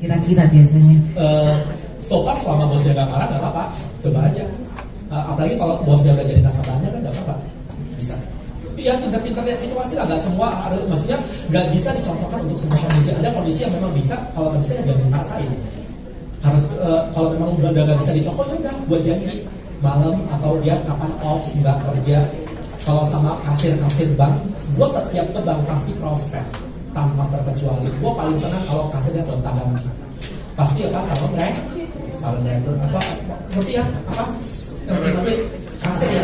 Kira-kira biasanya? So far selama bosnya gak marah gak apa-apa, coba aja. Apalagi kalau bosnya udah jadi nasabahnya kan gak apa-apa, bisa. Ya pintar-pintar lihat situasi lah, gak semua harus, maksudnya gak bisa dicontohkan untuk semua kondisi. Ada kondisi yang memang bisa, kalau gak bisa ya jangan dipaksain. Harus kalau memang udah gak bisa di toko ya udah buat janji malam atau dia kapan off nggak kerja. Kalau sama kasir bank, gue setiap ke bank pasti prospek tanpa terkecuali. Gue paling senang kalau kasirnya gonta ganti. Pasti apa calon rekrut apa ngerti ya apa ngerti kasir ya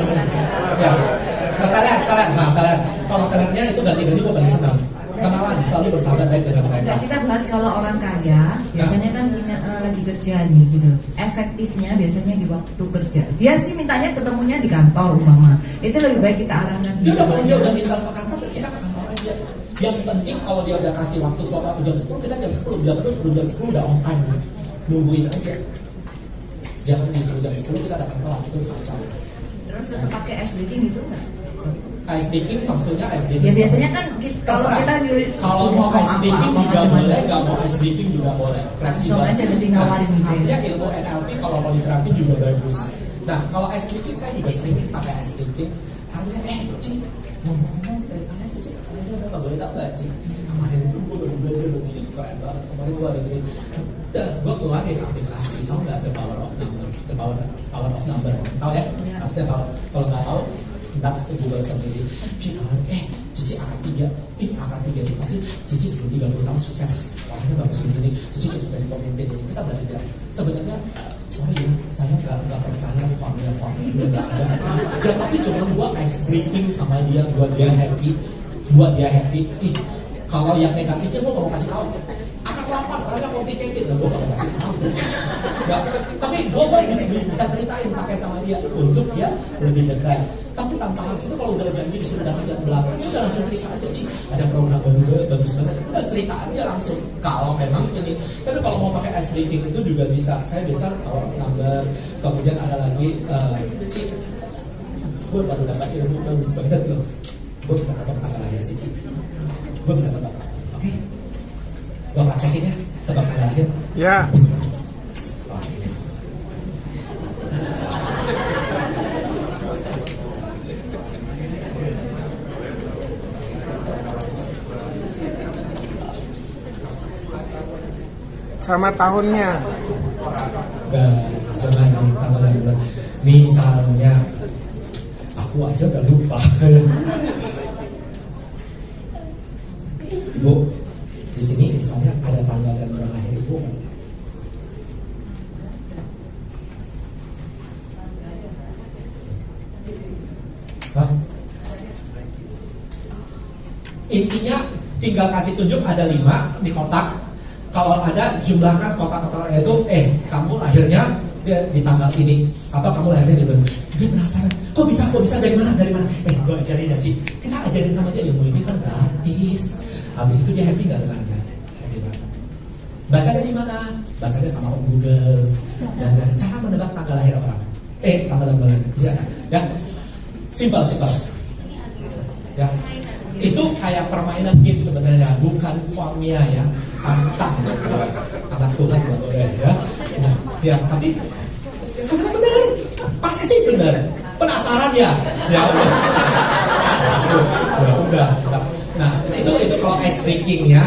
talent kalau talentnya itu ganti-ganti gue paling senang. Kenalan, selalu bersahabat baik dengan mereka. Kita bahas kalau orang kaya biasanya kan punya lagi kerja nih gitu. Efektifnya biasanya di waktu kerja. Dia sih mintanya ketemunya di kantor umpama. Itu lebih baik kita arahkan. Dia udah kalau dia udah minta ke kantor, kita ke kantor aja. Yang penting kalau dia udah kasih waktu slot atau jam 10, kita jam 10 bilang terus sebelum jam 10 udah on time. Nungguin aja. Jangan disuruh jam 10 kita datang telat, itu kacau. Terus tetap pakai ice breaking gitu enggak? Ice breaking maksudnya ice breaking. Ya biasanya kan kalau kita kalau mau ice breaking juga boleh, nggak mau ice breaking juga boleh. Langsung aja nanti ngawarin gitu. Artinya ilmu NLP kalau mau diterapin juga bagus. Nah kalau ice breaking saya juga sering pakai ice breaking. Artinya Ci, ngomong-ngomong dari mana sih Ci? Kalian udah nggak boleh tambah Ci. Kemarin itu gue baru belajar loh Ci, keren banget. Kemarin gue ada jadi, udah gue keluarin aplikasi. Tahu nggak the power of number? The power of number. Tahu ya? Harusnya tahu. Kalau nggak tahu entah itu Google sendiri. Cici angkat 3. Angkat 3 itu pasti Cici sebelum 30 tahun sukses. Orangnya bagus begini. Cici cepat jadi pemimpin ini. Kita belajar. Sebenarnya sorry ya, saya nggak percaya formnya nggak ada. Ya, tapi cuma gua ice breaking sama dia, buat dia happy. Kalau yang negatifnya gua mau kasih tahu. Akak 8, orangnya complicated. Gua nggak mau kasih tahu. Tapi gua bisa ceritain pakai sama dia untuk dia lebih dekat. Tapi tanpa harus itu kalau udah janji sudah datang jam 8, udah langsung cerita aja Ci, ada program baru bagus banget, udah cerita aja langsung. Kalau memang ini, tapi kalau mau pakai ice breaking itu juga bisa. Saya biasa power of number, kemudian ada lagi Ci, gue baru dapat ilmu bagus banget loh, gue bisa tebak tanggal lahir si Ci, gue bisa tebak, oke? Gue praktekin ya, tebak tanggal lahir. Ya. Sama tahunnya. Jangan tanggal lahir. Misalnya, aku aja udah lupa. Ibu, di sini misalnya ada tanggal dan bulan lahir Ibu. Hah? Intinya tinggal kasih tunjuk ada 5 di kotak. Kalau ada jumlahkan kotak-kotaknya itu, kamu lahirnya di tanggal ini, atau kamu lahirnya di bulan. Dia penasaran, kok bisa dari mana? Gue ajarin ya Ci, kita ajarin sama dia ilmu ini kan gratis. Habis itu dia happy nggak dengannya? Happy banget. Bacanya di mana? Bacanya sama Om Google. Dan cara menebak tanggal lahir orang. Tanggal lahir. Ya, simpel. Ya. Itu kayak permainan game sebenarnya, bukan formia ya, tantang anak Tuhan ya. Nah, ya tapi hasilnya benar, pasti benar. Penasaran ya? Ya udah. Nah itu kalau ice breaking ya,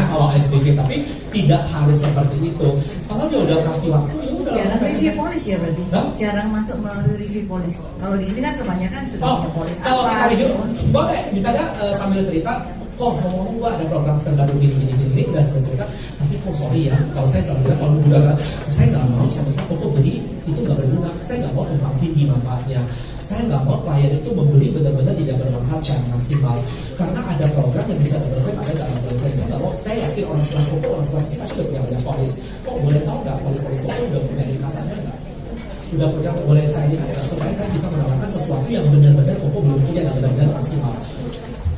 tapi tidak harus seperti itu. Kalau dia udah kasih waktu ya udah. Jarang review polis ya berarti? Jarang masuk melalui review polis. Kalau di sini kan kebanyakan sudah polis. Kalau kita review, boleh misalnya sambil cerita, ngomong gua ada program terbaru gini udah sampai cerita. Tapi sorry ya, kalau saya selalu bilang kalau udah saya nggak mau satu beli itu nggak berguna. Saya nggak mau tumpang tinggi manfaatnya. Saya nggak mau klien itu membeli benar-benar tidak bermanfaat secara maksimal. Karena ada program yang bisa double claim, ada nggak double claim. Saya nggak mau. Saya yakin orang sekelas Koko, orang sekelas Cika sudah punya banyak polis. Boleh tahu nggak polis Koko udah punya ringkasannya nggak? Udah punya, boleh saya lihat supaya saya bisa menawarkan sesuatu yang benar-benar Koko belum punya dan benar-benar maksimal.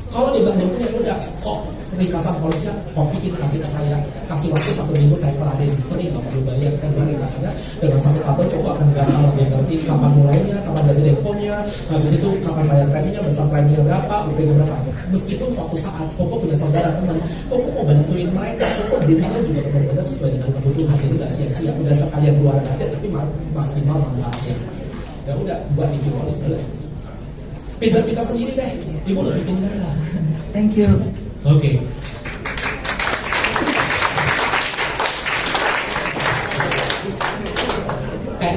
Kalau dia bilang belum punya, udah kok ringkasan polisnya kopiin kasih ke saya, kasih waktu 1 minggu saya kelarin, free nggak perlu bayar, saya bilang ringkasan misalnya dengan satu kabel cowok akan gampang lebih ngerti kapan mulainya, kapan dari temponya, habis itu kapan bayar preminya, besar preminya berapa, UP-nya berapa. Meskipun suatu saat Koko punya saudara teman, Koko mau bantuin mereka, Koko dirinya juga benar-benar sesuai dengan kebutuhan, jadi nggak sia-sia, udah sekalian keluaran aja tapi maksimal manfaatnya. Ya udah buat individualis dulu. Pintar kita sendiri deh, ibu lebih pintar lah. Thank you. Oke.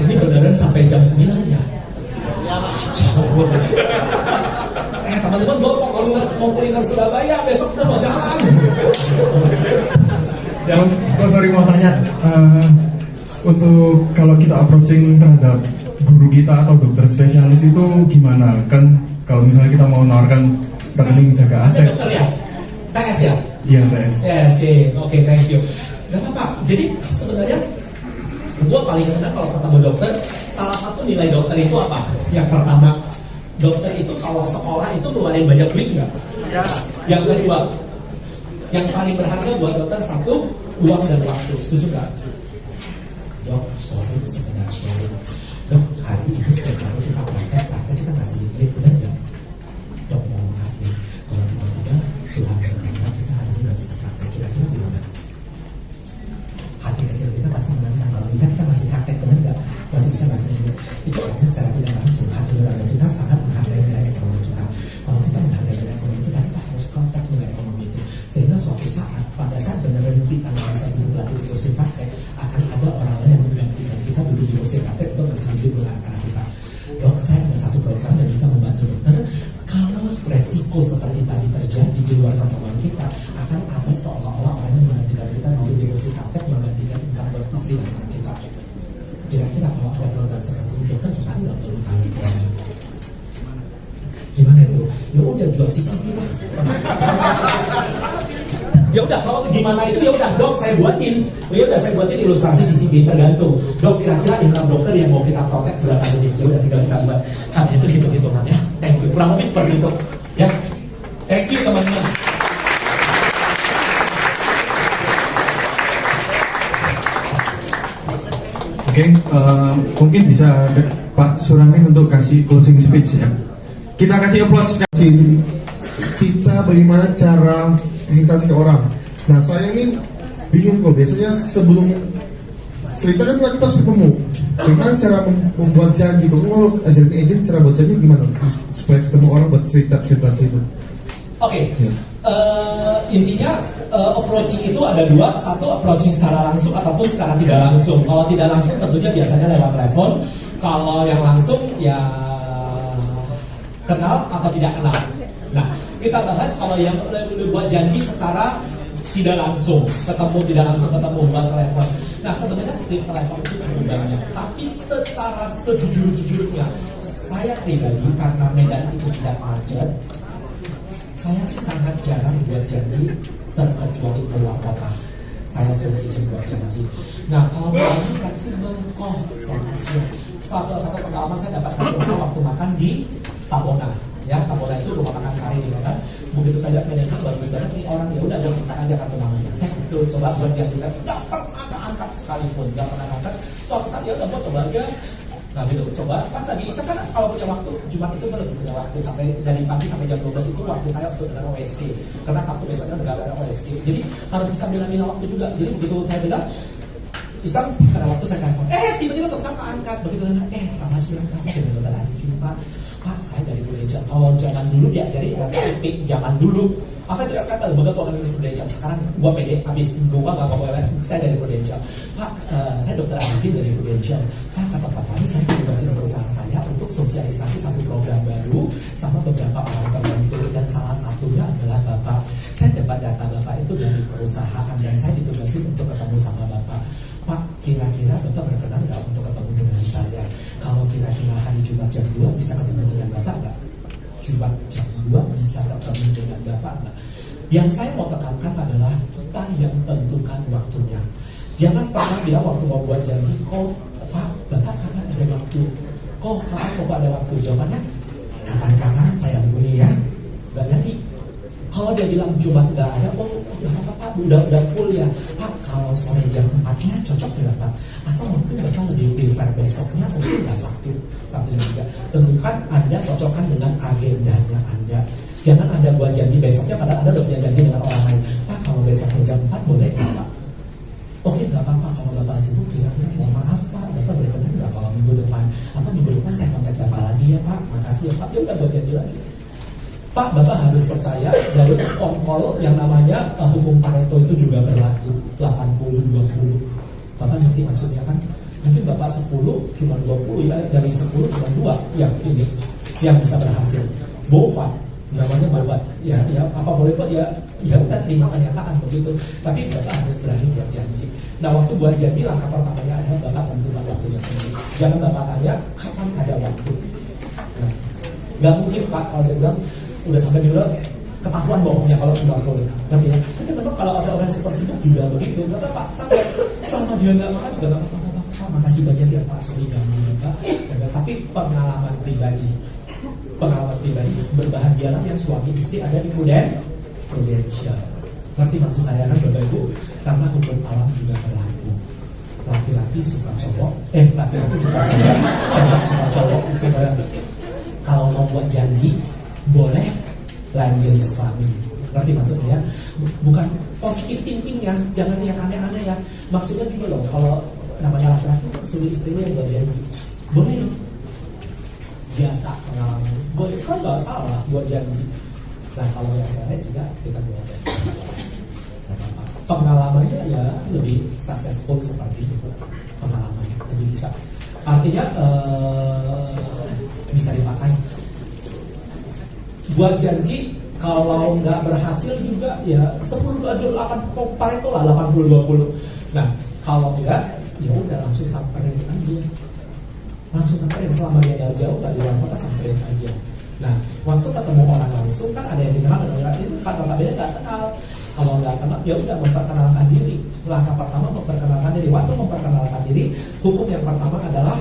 Ini beneran sampai jam 9 ya? Jauh. Teman-teman mau kuliner Surabaya, besok kita mau jalan. Sorry mau tanya, untuk kalau kita approaching terhadap guru kita atau dokter spesialis itu gimana? Kan kalau misalnya kita mau menawarkan rekening jaga aset. Dokter ya? TS ya? Iya TS. Yes, oke, thank you. Gak apa-apa. Jadi sebenarnya gue paling senang kalau ketemu dokter. Salah satu nilai dokter itu apa? Yang pertama, dokter itu kalau sekolah itu ngeluarin banyak duit nggak? Ya. Yang kedua, yang paling berharga buat dokter satu, uang dan waktu. Setuju nggak? Dok, sorry sebenarnya. Dok, hari ini setiap hari kita praktek kita ngasih duit, benar nggak? Dok, mohon maaf ya, kalau tiba-tiba Tuhan berkenan kita hari ini nggak bisa praktek, kira-kira gimana? Hati kecil kita masih menentang, kalau kita masih praktek, benar nggak? Masih bisa ngasih duit. Itu artinya secara tidak langsung hati nurani kita sangat menghargai nilai ekonomi kita. Kalau kita menghargai nilai ekonomi kita harus kontak nilai ekonomi itu. Sehingga suatu saat, pada saat benar-benar kita nggak bisa duduk lagi di kursi praktek, akan ada orang lain yang menggantikan kita duduk di kursi praktek untuk ngasih duit buat anak kita. Dok, saya ada satu program yang bisa membantu dokter. Kalau resiko seperti tadi terjadi di luar kemampuan kita, akan ada seolah-olah orang yang menggantikan kita duduk di kursi praktek, menggantikan income buat istri dan anak kita. Kira-kira kalau ada program seperti itu, dokter kan nggak perlu tahu gimana itu? Ya udah jual CCP lah. Ya udah kalau gimana itu ya udah dok saya buatin. Ya udah saya buatin ilustrasi CCP tergantung. Dok kira-kira income dokter yang mau kita protect berapa detik? Ya udah tinggal kita buat. Itu hitung-hitungan ya. Thank you. Kurang lebih seperti itu. Ya. Thank you teman-teman. Oke, mungkin bisa Pak Suramin untuk kasih closing speech ya. Kita kasih applause. Kita bagaimana cara presentasi ke orang. Nah saya ini bingung kok, biasanya sebelum cerita kan kita harus ketemu. Bagaimana cara membuat janji? Kalau ajarin agent cara buat janji gimana? Supaya ketemu orang buat cerita itu. Oke. Intinya approaching itu ada dua, satu approaching secara langsung ataupun secara tidak langsung. Kalau tidak langsung tentunya biasanya lewat telepon. Kalau yang langsung ya kenal atau tidak kenal. Nah, kita bahas kalau yang buat janji secara tidak langsung, tidak langsung ketemu buat telepon. Nah, sebenarnya setiap telepon itu cukup banyak. Tapi secara sejujur-jujurnya, saya pribadi karena Medan itu tidak macet, saya sangat jarang buat janji terkecuali keluar kota. Saya suruh izin buat janji. Nah, kalau janji fleksibel kok selamat siang. Satu pengalaman saya dapat waktu makan di Tabona. Ya, Tabona itu rumah makan kari di Medan. Begitu saya lihat manajer bagus banget nih orang, ya udah simpan aja kartu namanya. Saya betul coba buat janji, nggak pernah angkat sekalipun, nggak pernah angkat. Suatu saat ya udah buat coba aja. Nah gitu, coba pas lagi iseng kan kalau punya waktu, Jumat itu belum punya waktu sampai dari pagi sampai jam 12 itu waktu saya untuk dengan OSC. Karena Sabtu besoknya nggak ada OSC. Jadi harus bisa bilang-bilang waktu juga. Jadi begitu saya bilang iseng karena waktu saya telepon, tiba-tiba suatu saat angkat, begitu sama siang Pak, saya dengan dokter Arifin Pak, saya dari Budeja. Kalau zaman dulu diajari LKP, zaman dulu apa itu LKP? Lembaga Keuangan Indonesia Budeja. Sekarang gua pede, habis gua nggak mau saya dari Budeja. Pak, saya dokter Arifin dari Budeja. Pak, kata Pak tadi saya tugasin perusahaan saya untuk sosialisasi satu program baru sama beberapa orang tertentu dan salah satunya adalah Bapak. Saya dapat data Bapak itu dari perusahaan dan saya ditugasin untuk ketemu sama Bapak. Pak, kira-kira Bapak berkenan nggak untuk ketemu dengan saya? Kalau kira-kira hari Jumat jam 2 bisa ketemu dengan Bapak nggak? Jumat jam 2 bisa ketemu dengan Bapak nggak? Yang saya mau tekankan adalah kita yang tentukan waktunya. Jangan pernah bilang waktu mau buat janji, kok Pak, Bapak kapan ada waktu? Kok ada waktu? Jawabannya, kapan-kapan saya tunggu ya. Nggak jadi. Kalau dia bilang Jumat nggak ada, udah apa-apa, udah full ya. Pak, kalau sore jam 4-nya cocok nggak Pak? Atau mungkin Bapak lebih prefer besoknya, mungkin nggak Sabtu jam 3. Tentukan Anda cocokkan dengan agendanya Anda. Jangan Anda buat janji besoknya padahal Anda udah punya janji dengan orang lain. Pak, kalau besoknya jam 4 boleh nggak Pak? Oke, nggak apa-apa. Kalau Bapak sibuk, kira-kira mohon maaf Pak, Bapak berkenan nggak kalau minggu depan? Atau minggu depan saya kontak Bapak lagi ya Pak, makasih ya Pak. Ya udah buat janji lagi. Pak, Bapak harus percaya dari konkol yang namanya hukum Pareto itu juga berlaku 80-20. Bapak ngerti maksudnya kan? Mungkin Bapak 10 cuma 20 ya, dari 10 cuma 2 yang ini yang bisa berhasil. Bofat namanya bofat. Ya apa boleh buat ya udah terima kenyataan begitu. Tapi Bapak harus berani buat janji. Nah, waktu buat janji langkah pertamanya adalah Bapak tentukan waktunya sendiri. Jangan Bapak tanya kapan ada waktu. Nah, nggak mungkin Pak kalau dia bilang udah sampai di luar ketahuan bohongnya kalau sudah full, tapi ya. Tapi memang kalau ada orang super sibuk juga begitu. Kata Pak, sampai selama dia nggak marah juga nggak apa-apa. Pak, makasih banyak ya Pak, sorry ganggu ya Pak. Tapi pengalaman pribadi berbahagialah yang suami istri ada di prudential. Ngerti maksud saya kan Bapak Ibu? Karena hukum alam juga berlaku. Laki-laki suka cowok, laki-laki suka cewek, cewek suka cowok. Kalau mau buat janji boleh lain jenis kelamin. Ngerti maksudnya ya? Bukan positive thinking ya, jangan yang aneh-aneh ya. Maksudnya gini loh, kalau namanya laki-laki suruh istrinya yang buat janji, boleh dong. Biasa pengalaman, boleh kan nggak salah buat janji. Nah kalau yang cewek juga kita buat janji. Pengalamannya ya lebih successful seperti itu. Pengalamannya lebih bisa. Artinya bisa dipakai. Buat janji kalau nggak berhasil juga ya 10-8 Pareto lah 80-20. Nah kalau enggak ya udah langsung samperin aja, selama dia nggak jauh nggak di luar kota samperin aja. Nah waktu ketemu orang langsung kan ada yang dikenal dan orang itu kan notabene nggak kenal. Kalau nggak kenal ya udah memperkenalkan diri. Langkah pertama memperkenalkan diri. Waktu memperkenalkan diri, hukum yang pertama adalah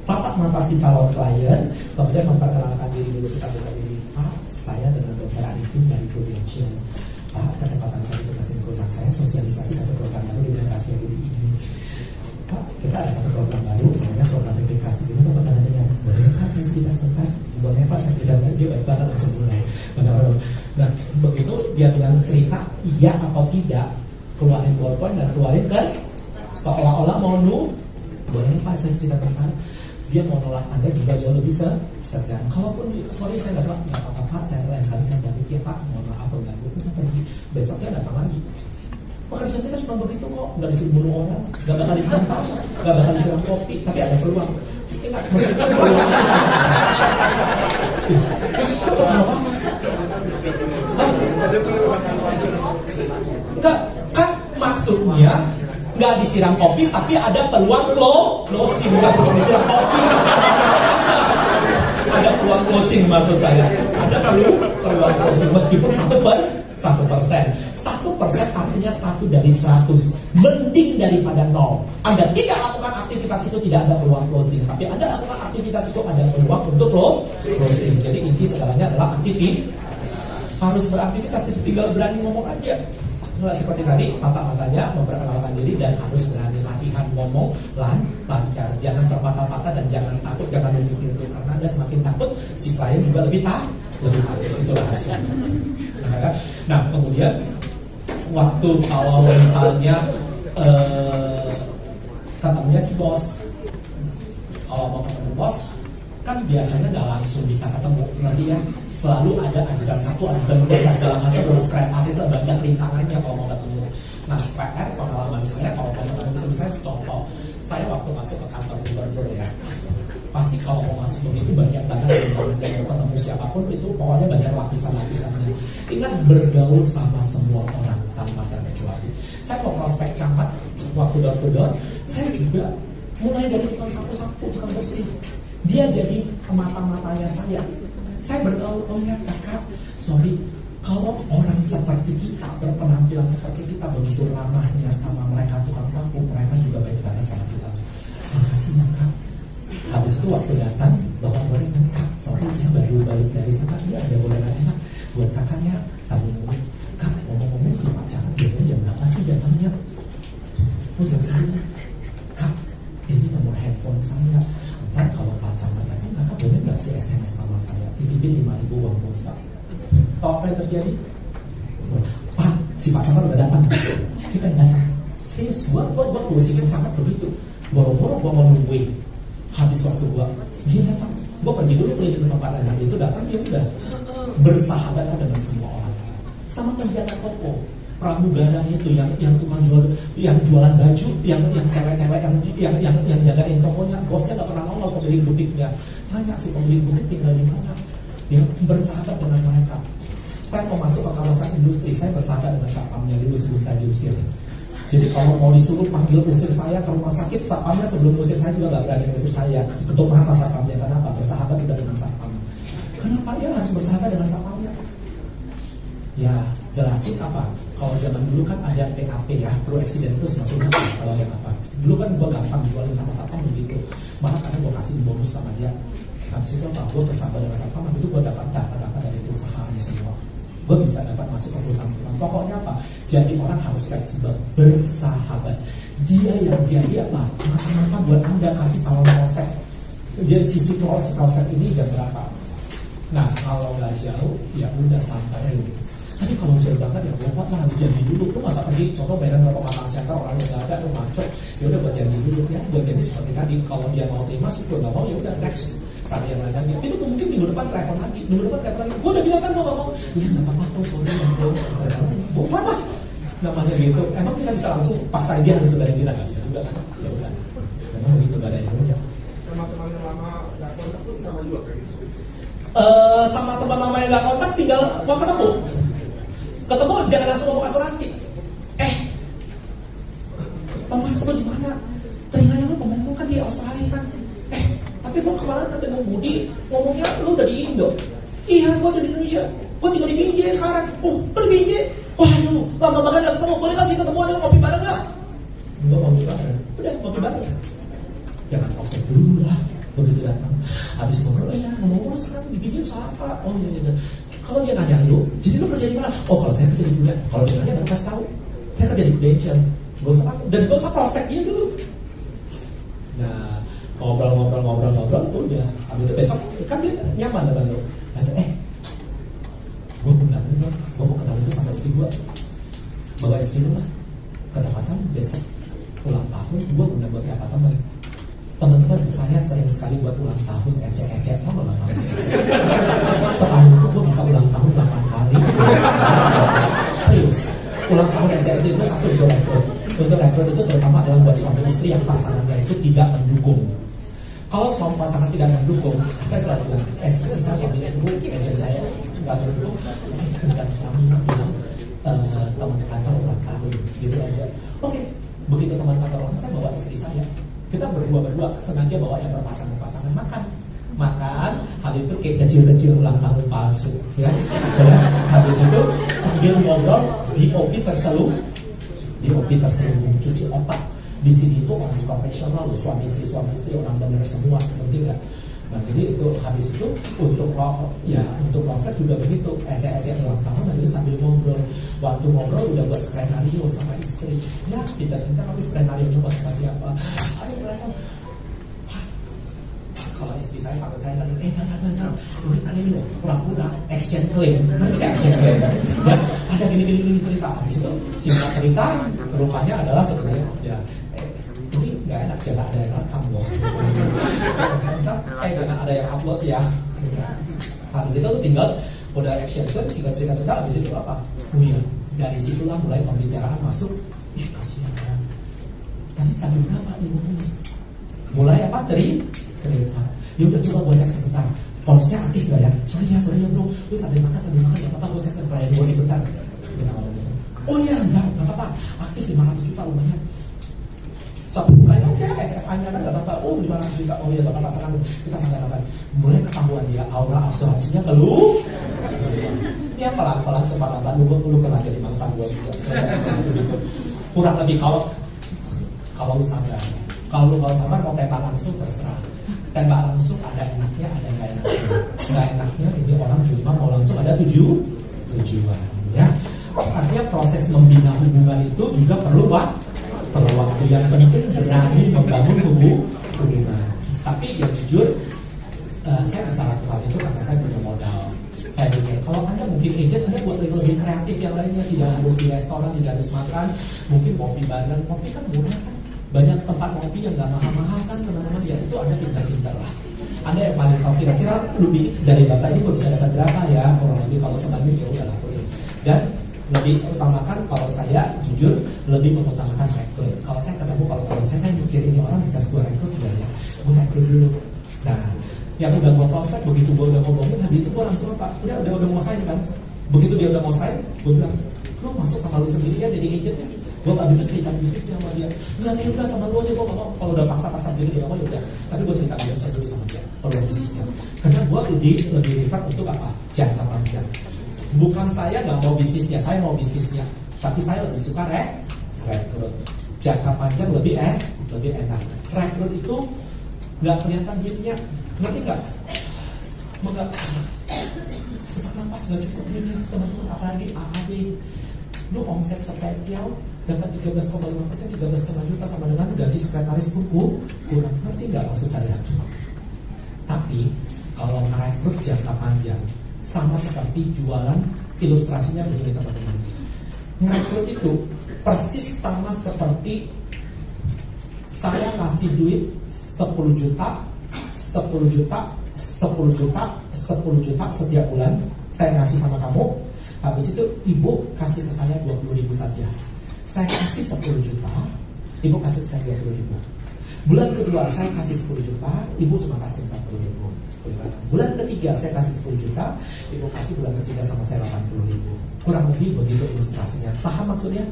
tatap mata si calon klien, kemudian memperkenalkan diri dulu. Kita buka diri, Pak, saya dengan Dr. Arifin dari Prudential. Pak, ketepatan saya tugasin perusahaan saya sosialisasi satu program baru di daerah SPBD ini. Pak, kita ada satu program baru, namanya program BPK. Gimana Bapak pernah dengar? Boleh Pak, saya cerita sebentar? Boleh Pak, saya cerita sebentar? Dia baik banget langsung mulai. Nah, begitu dia bilang cerita, iya atau tidak, keluarin PowerPoint dan keluarin ke seolah-olah mau boleh Pak, saya cerita sebentar? Dia mau nolak Anda juga jauh lebih segan. Kalaupun sorry saya nggak apa-apa Pak, saya lain kali saya nggak mikir Pak, mohon maaf mengganggu, kita pergi besoknya datang lagi. Pekerjaan kita cuma begitu kok, nggak disuruh bunuh orang, nggak bakal ditempel, nggak bakal disiram kopi, tapi ada peluang. Ingat meskipun peluangnya kok ketawa? Nggak, kan maksudnya nggak disiram kopi tapi ada peluang closing, nggak perlu disiram kopi, ada peluang closing maksud saya, ada peluang closing meskipun 1%. 1% artinya 1 dari 100, mending daripada 0. Anda tidak lakukan aktivitas itu tidak ada peluang closing, tapi Anda lakukan aktivitas itu ada peluang untuk closing. Jadi inti segalanya adalah harus beraktivitas, tinggal berani ngomong aja. Nah, seperti tadi, mata-matanya memperkenalkan diri dan harus berani latihan ngomong lancar. Jangan termata-mata dan jangan takut, jangan nunjuk-nunjuk. Karena Anda semakin takut, si klien juga lebih takut. Itulah hasilnya. Nah, kemudian waktu kalau misalnya ketemunya si bos, kalau mau ketemu bos, kan biasanya nggak langsung bisa ketemu, nanti ya selalu ada ajudan satu, ajudan dua, segala macam, terus kreatif lah, banyak rintangannya kalau mau ketemu. Nah, PR pengalaman saya kalau mau ketemu itu misalnya contoh, saya waktu masuk ke kantor gubernur ya, pasti kalau mau masuk begitu banyak banget rintangannya, mau ketemu siapapun itu pokoknya banyak lapisan-lapisannya. Ingat bergaul sama semua orang tanpa terkecuali. Saya mau prospek camat waktu door-to-door, saya juga mulai dari tukang sapu-sapu, tukang bersih. Dia jadi mata-matanya saya. Saya bergaul, oh ya kakak, sorry, kalau orang seperti kita, berpenampilan seperti kita, begitu ramahnya sama mereka tukang sapu, mereka juga baik banget sama kita. Makasih ya kak. Habis itu waktu datang, bapak boleh kan kak, sorry saya baru balik dari sana, dia ada boleh enak buat kakaknya, sambil ngomong, kak ngomong-ngomong si Pak Camat biasanya jam berapa sih datangnya? Oh jam 9, Kak, ini nomor handphone saya. Ntar kalau Pak Camat datang, Kakak boleh nggak sih SMS sama saya? Titipin 5.000 uang pulsa. Tahu apa yang terjadi? Pak, si Pak Camat udah datang. Kita datang. Serius, gua ngurusin Camat begitu. Boro-boro gua mau nungguin. Habis waktu gua, dia datang. Gua pergi dulu ke tempat lain. Habis itu datang, dia udah bersahabat dengan semua orang. Sama penjaga toko, pramugara itu yang tukang jualan baju, yang cewek-cewek yang jagain tokonya, bosnya nggak pernah nongol, pemilik butiknya. Tanya si pemilik butik tinggal di mana. Dia bersahabat dengan mereka. Saya mau masuk ke kawasan industri, saya bersahabat dengan satpamnya dulu sebelum saya diusir. Jadi kalau mau disuruh panggil usir saya ke rumah sakit, satpamnya sebelum usir saya juga nggak berani usir saya. Tutup mata satpamnya. Kenapa? Bersahabat juga dengan satpam. Kenapa dia harus bersahabat dengan satpamnya? Ya jelasin apa? Kalau zaman dulu kan ada PAP ya, pro accident plus masih ingat kalau yang apa? Dulu kan gua gampang jualin sama satpam begitu. Malah karena gua kasih bonus sama dia. Habis itu apa? Gua bersahabat dengan satpam, habis itu gua dapat data-data dari perusahaan semua. Gue bisa dapat masuk ke perusahaan-perusahaan. Pokoknya apa? Jadi orang harus fleksibel, bersahabat. Dia yang jadi apa? Mata-mata buat Anda kasih calon prospek. Jadi sisi prospek ini jam berapa? Nah kalau nggak jauh, ya udah santai gitu. Tapi kalau jauh banget ya buat lah harus janji dulu. Lu masa pergi contoh bayaran berapa makan center orang yang nggak ada, lu macet. Ya udah buat janji dulu ya. Buat janji seperti tadi. Kalau dia mau terima, syukur. Nggak mau ya udah next. Cari yang lain lagi. Itu mungkin minggu depan telepon lagi. Minggu depan telepon lagi. Gue udah bilang kan gue ngomong. Ya nggak apa-apa kok soalnya yang gue telepon mana? Namanya gitu. Emang kita bisa langsung paksain dia harus dengerin kita nggak bisa juga kan? Ya udah. Memang begitu gak ada yang mudah. Sama teman yang lama nggak kontak tuh sama juga kayak gitu. Sama teman lama yang nggak kontak tinggal gua ketemu jangan langsung ngomong asuransi. Mas lo di mana? Telinganya lo ngomong kan di Australia kan? Tapi gua kemarin ketemu Budi ngomongnya lo udah di Indo. Iya gua udah di Indonesia. Gua tinggal di BJ sekarang. Oh lo di BJ? Wah aduh lama banget gak ketemu. Boleh kasih ketemuan lo ngopi bareng gak? Enggak ngopi bareng. Udah ngopi bareng. Jangan posting dulu lah. Begitu datang, habis ngobrol, ngomong sekarang di BJ usaha apa? Oh iya. Kalau dia nanya lu, jadi lu kerja di mana? Oh kalau saya kerja di dunia. Kalau dia nanya baru kasih tahu. Saya kerja di Prudential. Gak usah takut. Dan gak usah prospeknya dulu. Nah, ngobrol, udah. Habis itu besok kan dia nyaman dengan lu. Nah, gue undang lu, gue mau kenal lu sama istri gue. Bawa istri lu lah. Kata-kata besok ulang tahun, gue undang buat apa teman. Teman-teman saya sering sekali buat ulang tahun ecek-ecek. Tau gak ulang tahun ecek-ecek? Setahun itu gue bisa ulang tahun 8 kali. Serius. Ulang tahun ecek itu satu untuk rekrut. Untuk rekrut itu terutama adalah buat suami istri yang pasangannya itu tidak mendukung. Kalau suami pasangan tidak mendukung, saya selalu bilang, bisa suaminya itu ecek saya nggak mendukung. Bukan suaminya bilang teman kantor ulang tahun gitu aja. Oke, begitu teman kantor orang saya bawa istri saya. Kita berdua sengaja bawa yang berpasangan makan, habis itu kayak kecil-kecil ulang tahun palsu, ya. Dan habis itu sambil ngobrol, DOP terselubung cuci otak. Di sini itu orang profesional, suami istri orang benar semua, ngerti nggak? Nah jadi itu habis itu untuk prospek juga begitu, ecek-ecek ulang tahun, habis sambil ngobrol. Waktu ngobrol udah buat skenario sama istri. Ya kita habis skenario coba seperti apa? Ayo telepon. Kalau istri saya panggil saya lagi, enggak, ini loh, pura-pura action claim, nanti action claim. Dan ada gini cerita. Habis itu singkat cerita, rupanya adalah sebenarnya ya. Ini nggak enak, jangan ada yang rekam loh. Jangan ada yang upload ya. Habis itu tinggal udah action kan, tinggal cerita. Habis itu apa? Oh iya, dari situlah mulai pembicaraan masuk. Ih kasihan ya. Tadi stabil berapa nih ngomongnya? Mulai apa? Cerita. Ya udah coba gue cek sebentar. Ponsnya aktif nggak ya? Sorry ya bro. Lu sambil makan ya apa? Gue cek ke klien gue sebentar. Oh iya enggak apa-apa. Aktif 500 juta lumayan. Sampai bukanya oke, SFA-nya kan nggak apa-apa. Oh 500 juta, oh iya bapak tenang, kita santai-santai. Mulai ketahuan dia aura asuransinya ke lu. Ya pelan-pelan cepat lambat lu pernah jadi mangsa gue juga. Kurang lebih kalau lu sabar. Kalau lu nggak sabar mau tembak langsung terserah. Tembak langsung ada enaknya, ada nggak enaknya. Nggak enaknya ini orang cuma mau langsung ada tujuan. Ya. Artinya proses membina hubungan itu juga perlu perlu waktu yang penting berani membangun hubungan. Tapi yang jujur, saya bisa lakukan itu karena saya punya modal. Saya pikir kalau Anda mungkin agent, Anda buat lebih kreatif yang lainnya, tidak harus di restoran, tidak harus makan, mungkin kopi bareng. Kopi kan murah kan, banyak tempat kopi yang nggak mahal-mahal kan teman-teman, ya itu Anda pintar-pintar lah. Anda yang paling tahu kira-kira lebih dari Bapak ini bisa dapat berapa ya, kurang lebih kalau sebanyak ya udah lakuin. Dan lebih utamakan, kalau saya jujur lebih mengutamakan rekrut. Kalau saya ketemu, kalau teman saya mikir ini orang bisa gue rekrut gak ya, gue rekrut dulu. Nah, yang udah gue prospek, begitu gue udah ngomongin, habis itu gue langsung apa? Udah mau sign kan? Begitu dia udah mau sign, gue bilang, lu masuk sama lu sendiri ya jadi agentnya. Gue gak bisa cerita bisnis sama dia. Enggak, ya udah sama lu aja, gue ngomong. Kalau udah paksa-paksa gitu dia ngomong, ya udah. Tapi gue cerita bisnisnya dulu sama dia, peluang bisnisnya. Karena gue lebih refer untuk apa? Jangka panjang. Bukan saya nggak mau bisnisnya, saya mau bisnisnya. Tapi saya lebih suka rekrut. Jangka panjang lebih enak. Rekrut itu nggak kelihatan duitnya, ngerti nggak? Nggak sesak napas, nggak cukup duitnya teman-teman. Apalagi AAD, lu omset spesial dapat 13,5%, 13,5 juta sama dengan gaji sekretaris pun kurang. Ngerti nggak maksud saya? Tapi kalau merekrut jangka panjang, sama seperti jualan, ilustrasinya begini teman-teman. Merekrut itu persis sama seperti saya kasih duit 10 juta, 10 juta, 10 juta, 10 juta setiap bulan. Saya ngasih sama kamu. Habis itu ibu kasih ke saya 20.000 saja. Saya kasih 10 juta, ibu kasih ke saya 20.000. Bulan kedua saya kasih 10 juta, ibu cuma kasih 40.000. Bulan ketiga saya kasih 10 juta, ibu kasih bulan ketiga sama saya 80.000. Kurang lebih begitu ilustrasinya. Paham maksudnya?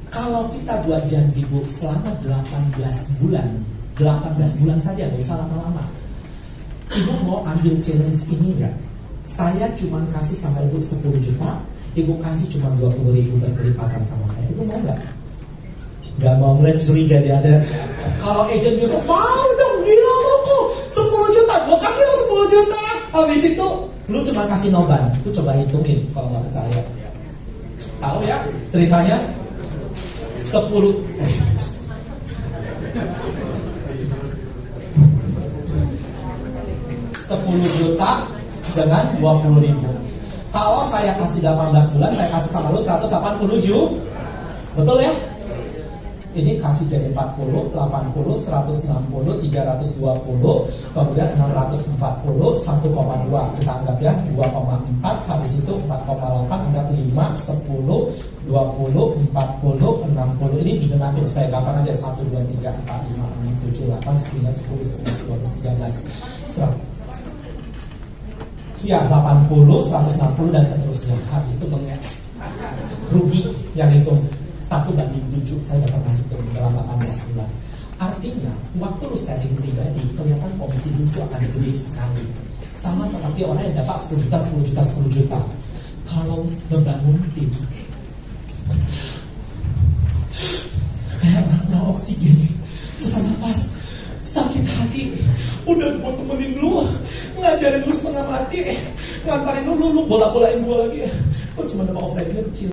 Kalau kita buat janji Bu selama 18 bulan saja, nggak usah lama-lama. Ibu mau ambil challenge ini enggak? Saya cuma kasih sama ibu 10 juta, ibu kasih cuma 20.000 berkelipatan sama saya. Ibu mau nggak? Nggak mau, ngeliat curiga dia ada. Kalau agent bilang, mau dong, gila lo kok 10 juta, gue kasih lo 10 juta. Habis itu, lu cuma kasih noban. Lu coba hitungin kalau nggak percaya. Tahu ya ceritanya? 10 juta dengan 20.000. Kalau saya kasih 18 bulan, saya kasih sama lu 187. Betul ya? Ini kasih jadi 40, 80, 160, 320, kemudian 640, 1,2 kita anggap ya, 2,4, habis itu 4,8, anggap 5, 10, 20, 40, 60. Ini digenapin supaya gampang aja, 1, 2, 3, 4, 5, 6, 7, 8, 9, 10, 11, 12, 13, 100. Ya, 80, 160 dan seterusnya. Habis itu rugi yang itu 1/7 saya dapat hitung dalam 18 bulan. Artinya, waktu lu standing pribadi, kelihatan komisi lu akan gede sekali. Sama seperti orang yang dapat 10 juta, 10 juta, 10 juta. Kalau membangun tim, kayak orang mau oksigen, sesak napas, sakit hati, udah mau temenin lu, ngajarin lu setengah mati, ngantarin lu bola-bolain gua lagi. Kok cuma dapat offline-nya kecil.